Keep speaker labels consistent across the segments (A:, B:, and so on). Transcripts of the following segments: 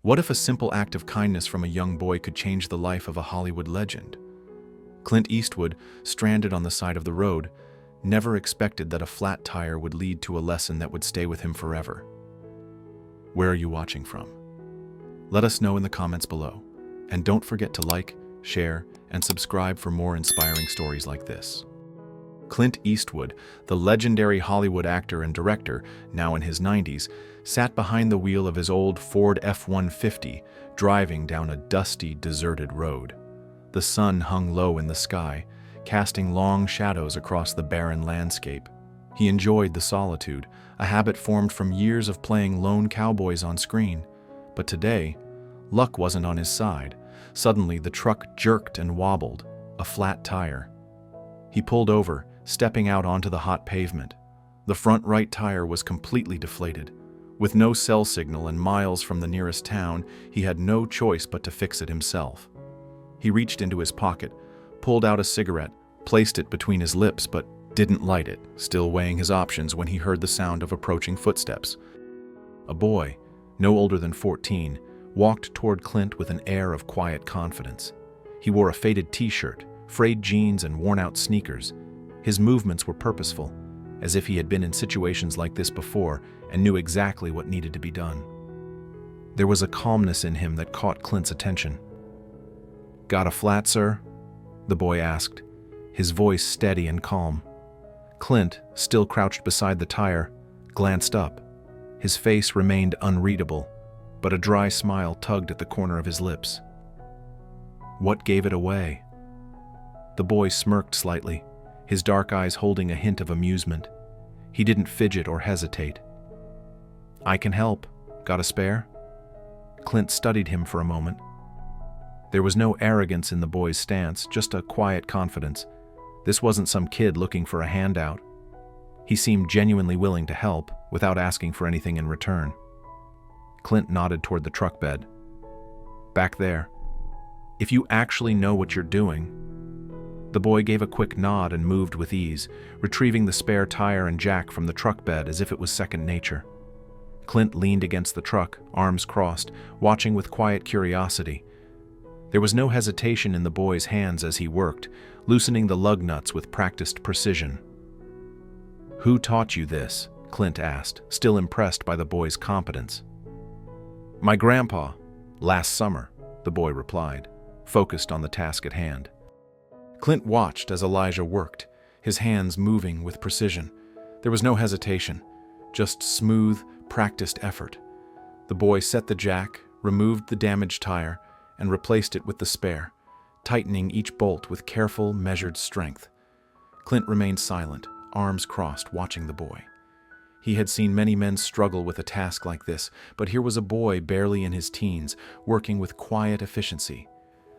A: What if a simple act of kindness from a young boy could change the life of a Hollywood legend? Clint Eastwood, stranded on the side of the road, never expected that a flat tire would lead to a lesson that would stay with him forever. Where are you watching from? Let us know in the comments below. And don't forget to like, share, and subscribe for more inspiring stories like this. Clint Eastwood, the legendary Hollywood actor and director, now in his 90s, sat behind the wheel of his old Ford F-150, driving down a dusty, deserted road. The sun hung low in the sky, casting long shadows across the barren landscape. He enjoyed the solitude, a habit formed from years of playing lone cowboys on screen. But today, luck wasn't on his side. Suddenly, the truck jerked and wobbled, a flat tire. He pulled over, stepping out onto the hot pavement. The front right tire was completely deflated. With no cell signal and miles from the nearest town, he had no choice but to fix it himself. He reached into his pocket, pulled out a cigarette, placed it between his lips, but didn't light it, still weighing his options when he heard the sound of approaching footsteps. A boy, no older than 14, walked toward Clint with an air of quiet confidence. He wore a faded t-shirt, frayed jeans, and worn-out sneakers. His movements were purposeful, as if he had been in situations like this before and knew exactly what needed to be done. There was a calmness in him that caught Clint's attention. "Got a flat, sir?" the boy asked, his voice steady and calm. Clint, still crouched beside the tire, glanced up. His face remained unreadable, but a dry smile tugged at the corner of his lips. What gave it away? The boy smirked slightly, his dark eyes holding a hint of amusement. He didn't fidget or hesitate. "I can help. Got a spare?" Clint studied him for a moment. There was no arrogance in the boy's stance, just a quiet confidence. This wasn't some kid looking for a handout. He seemed genuinely willing to help, without asking for anything in return. Clint nodded toward the truck bed. "Back there. If you actually know what you're doing." The boy gave a quick nod and moved with ease, retrieving the spare tire and jack from the truck bed as if it was second nature. Clint leaned against the truck, arms crossed, watching with quiet curiosity. There was no hesitation in the boy's hands as he worked, loosening the lug nuts with practiced precision. "Who taught you this?" Clint asked, still impressed by the boy's competence. "My grandpa, last summer," the boy replied, focused on the task at hand. Clint watched as Elijah worked, his hands moving with precision. There was no hesitation, just smooth, practiced effort. The boy set the jack, removed the damaged tire, and replaced it with the spare, tightening each bolt with careful, measured strength. Clint remained silent, arms crossed, watching the boy. He had seen many men struggle with a task like this, but here was a boy barely in his teens, working with quiet efficiency.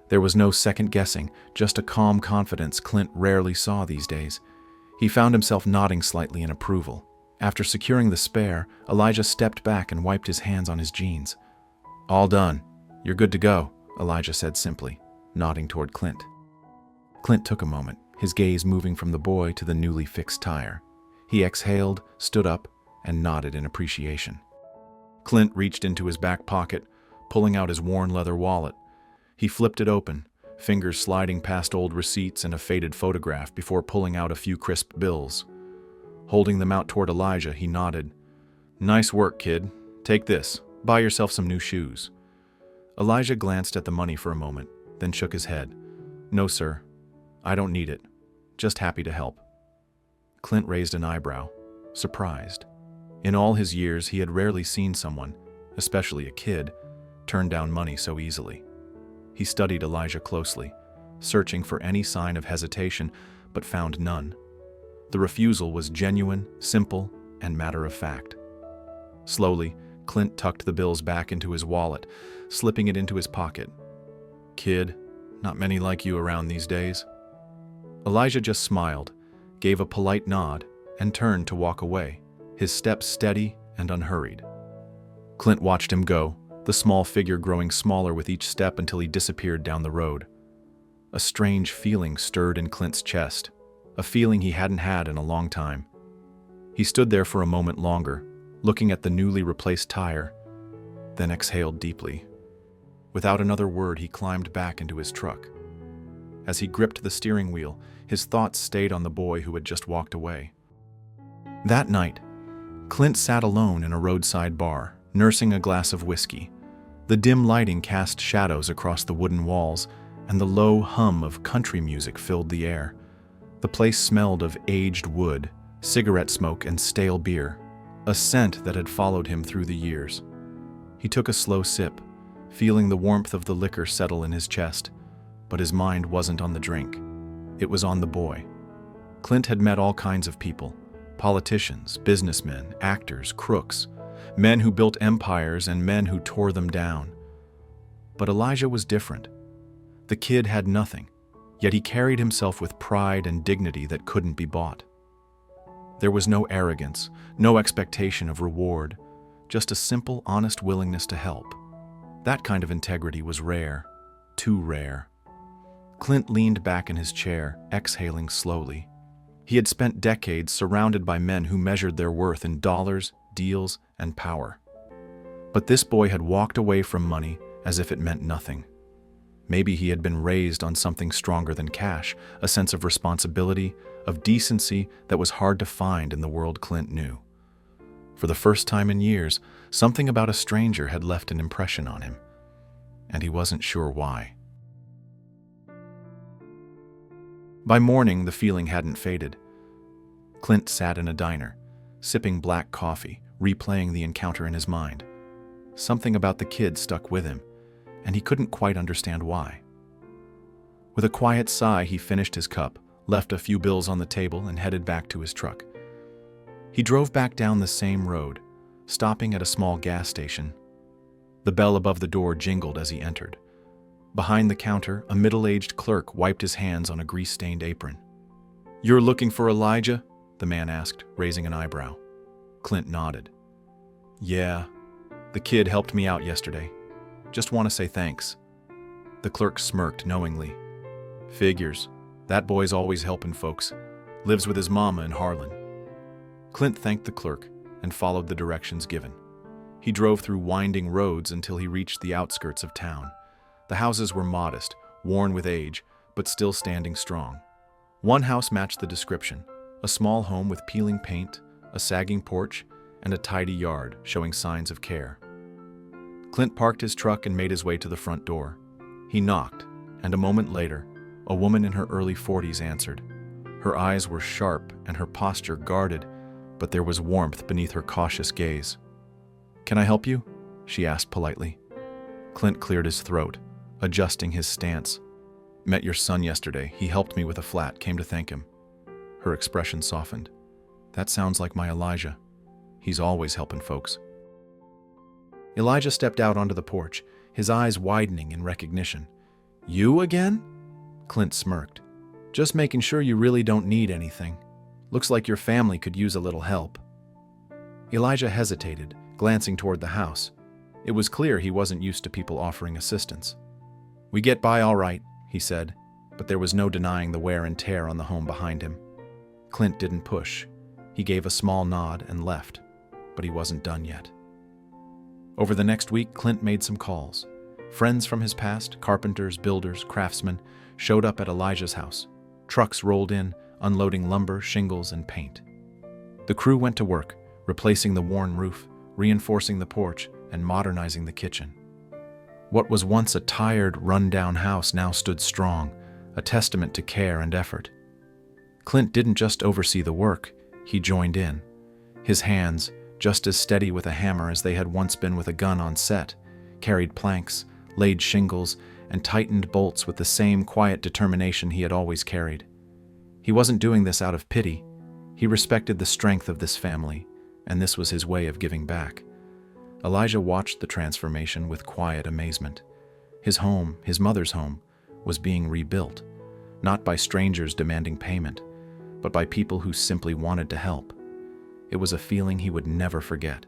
A: There was no second guessing, just a calm confidence Clint rarely saw these days. He found himself nodding slightly in approval. After securing the spare, Elijah stepped back and wiped his hands on his jeans. "All done. You're good to go," Elijah said simply, nodding toward Clint. Clint took a moment, his gaze moving from the boy to the newly fixed tire. He exhaled, stood up, and nodded in appreciation. Clint reached into his back pocket, pulling out his worn leather wallet. He flipped it open, fingers sliding past old receipts and a faded photograph before pulling out a few crisp bills. Holding them out toward Elijah, he nodded. "Nice work, kid. Take this. Buy yourself some new shoes." Elijah glanced at the money for a moment, then shook his head. "No, sir. I don't need it. Just happy to help." Clint raised an eyebrow, surprised. In all his years, he had rarely seen someone, especially a kid, turn down money so easily. He studied Elijah closely, searching for any sign of hesitation, but found none. The refusal was genuine, simple, and matter-of-fact. Slowly, Clint tucked the bills back into his wallet, slipping it into his pocket. "Kid, not many like you around these days." Elijah just smiled, gave a polite nod, and turned to walk away, his steps steady and unhurried. Clint watched him go, the small figure growing smaller with each step until he disappeared down the road. A strange feeling stirred in Clint's chest, a feeling he hadn't had in a long time. He stood there for a moment longer, looking at the newly replaced tire, then exhaled deeply, Without another word, he climbed back into his truck. As he gripped the steering wheel, his thoughts stayed on the boy who had just walked away. That night, Clint sat alone in a roadside bar, nursing a glass of whiskey. The dim lighting cast shadows across the wooden walls, and the low hum of country music filled the air. The place smelled of aged wood, cigarette smoke, and stale beer, a scent that had followed him through the years. He took a slow sip, feeling the warmth of the liquor settle in his chest, but his mind wasn't on the drink. It was on the boy. Clint had met all kinds of people: politicians, businessmen, actors, crooks, men who built empires and men who tore them down. But Elijah was different. The kid had nothing, yet he carried himself with pride and dignity that couldn't be bought. There was no arrogance, no expectation of reward, just a simple, honest willingness to help. That kind of integrity was rare, too rare. Clint leaned back in his chair, exhaling slowly. He had spent decades surrounded by men who measured their worth in dollars, deals, and power. But this boy had walked away from money as if it meant nothing. Maybe he had been raised on something stronger than cash, a sense of responsibility, of decency that was hard to find in the world Clint knew. For the first time in years, something about a stranger had left an impression on him, and he wasn't sure why. By morning, the feeling hadn't faded. Clint sat in a diner, sipping black coffee, replaying the encounter in his mind. Something about the kid stuck with him, and he couldn't quite understand why. With a quiet sigh, he finished his cup, left a few bills on the table, and headed back to his truck. He drove back down the same road, stopping at a small gas station. The bell above the door jingled as he entered. Behind the counter, a middle-aged clerk wiped his hands on a grease-stained apron. "You're looking for Elijah?" the man asked, raising an eyebrow. Clint nodded. "Yeah, the kid helped me out yesterday. Just want to say thanks." The clerk smirked knowingly. "Figures. That boy's always helping folks. Lives with his mama in Harlan." Clint thanked the clerk and followed the directions given. He drove through winding roads until he reached the outskirts of town. The houses were modest, worn with age, but still standing strong. One house matched the description: a small home with peeling paint, a sagging porch, and a tidy yard showing signs of care. Clint parked his truck and made his way to the front door. He knocked, and a moment later, a woman in her early 40s answered. Her eyes were sharp and her posture guarded, but there was warmth beneath her cautious gaze. "Can I help you?" she asked politely. Clint cleared his throat, adjusting his stance. "Met your son yesterday. He helped me with a flat, came to thank him." Her expression softened. "That sounds like my Elijah. He's always helping folks." Elijah stepped out onto the porch, his eyes widening in recognition. "You again?" Clint smirked. "Just making sure you really don't need anything. Looks like your family could use a little help." Elijah hesitated, glancing toward the house. It was clear he wasn't used to people offering assistance. "We get by all right," he said, but there was no denying the wear and tear on the home behind him. Clint didn't push. He gave a small nod and left, but he wasn't done yet. Over the next week, Clint made some calls. Friends from his past, carpenters, builders, craftsmen, showed up at Elijah's house. Trucks rolled in, unloading lumber, shingles, and paint. The crew went to work, replacing the worn roof, reinforcing the porch, and modernizing the kitchen. What was once a tired, run-down house now stood strong, a testament to care and effort. Clint didn't just oversee the work, he joined in. His hands, just as steady with a hammer as they had once been with a gun on set, carried planks, laid shingles, and tightened bolts with the same quiet determination he had always carried. He wasn't doing this out of pity. He respected the strength of this family, and this was his way of giving back. Elijah watched the transformation with quiet amazement. His home, his mother's home, was being rebuilt, not by strangers demanding payment, but by people who simply wanted to help. It was a feeling he would never forget.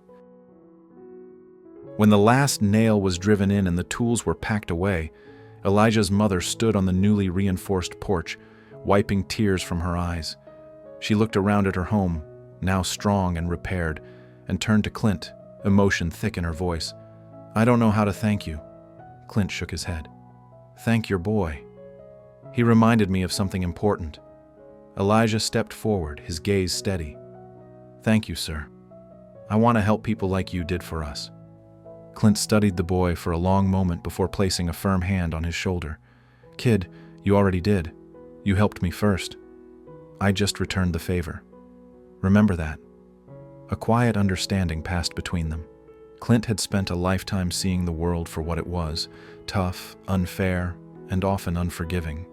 A: When the last nail was driven in and the tools were packed away, Elijah's mother stood on the newly reinforced porch, wiping tears from her eyes. She looked around at her home, now strong and repaired, and turned to Clint, emotion thick in her voice. "I don't know how to thank you. Clint shook his head. Thank your boy. He reminded me of something important. Elijah stepped forward, his gaze steady. Thank you, sir. I want to help people like you did for us. Clint studied the boy for a long moment before placing a firm hand on his shoulder. Kid, you already did. You helped me first. I just returned the favor. Remember that. A quiet understanding passed between them. Clint had spent a lifetime seeing the world for what it was, tough, unfair, and often unforgiving.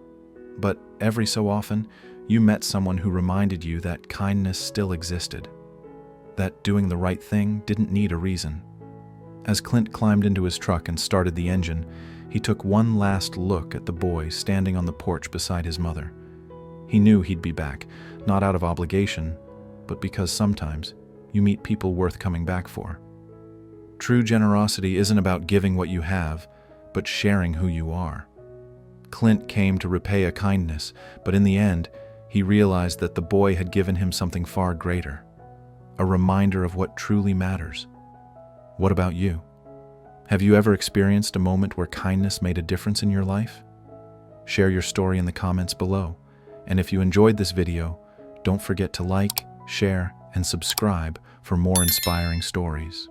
A: But every so often, you met someone who reminded you that kindness still existed, that doing the right thing didn't need a reason. As Clint climbed into his truck and started the engine, he took one last look at the boy standing on the porch beside his mother. He knew he'd be back, not out of obligation, but because sometimes you meet people worth coming back for. True generosity isn't about giving what you have, but sharing who you are. Clint came to repay a kindness, but in the end, he realized that the boy had given him something far greater, a reminder of what truly matters. What about you? Have you ever experienced a moment where kindness made a difference in your life? Share your story in the comments below. And if you enjoyed this video, don't forget to like, share, and subscribe for more inspiring stories.